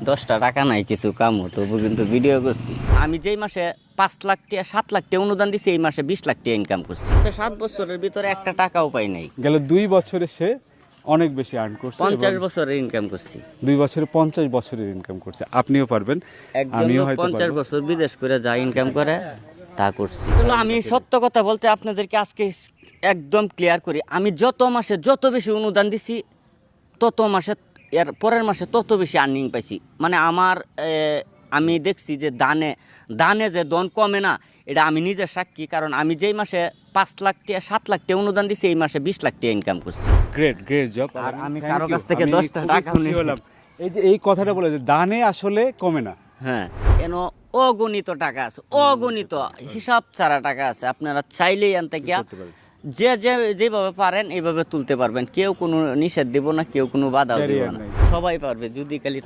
10টা টাকা নাই কিছু কাম তবু কিন্তু ভিডিও করছি। আমি যেই মাসে 5 লাখ টাকা 7 লাখ টাকা অনুদান দিছি এই মাসে 20 লাখ টাকা ইনকাম করছি। তো 7 বছরের ভিতরে একটা টাকাও পাই নাই। গেল 2 বছরে সে অনেক বেশি আর্ন করছে। 50 বছরের ইনকাম করছি। 2 বছরে 50 বছরের ইনকাম করছে। আপনিও পারবেন, আমিও হয়তো 50 বছর বিদেশ করে যা ইনকাম করে তা করছি। আমি সত্য কথা বলতে আপনাদেরকে আজকে একদম ক্লিয়ার করি, আমি যত মাসে যত বেশি অনুদান দিছি তত মাসে এর পরের মাসে তত বেশি আর্নিং পাইছি। মানে আমার আমি দেখছি যে দানে যে দন কমে না, এটা আমি নিজের সাক্ষী। কারণ আমি যেই মাসে 5 লাখ টাকা 7 লাখ টাকা অনুদান দিছি এই মাসে 20 লাখ টাকা ইনকাম করছি। Great job. আর আমি কারো কাছ থেকে 10টা টাকা হলাম। এই যে এই কথাটা বলে যে দানে আসলে কমে না। হ্যাঁ, এনো অগণিত টাকা আছে, অগণিত হিসাব ছাড়া টাকা আছে। আপনারা চাইলেই আনতে গিয়া যেভাবে পারেন এইভাবে তুলতে পারবেন। কেউ কোনো নিষেধ দেব না, কেউ কোনো বাধাও দেব না, সবাই পারবে যদি খালি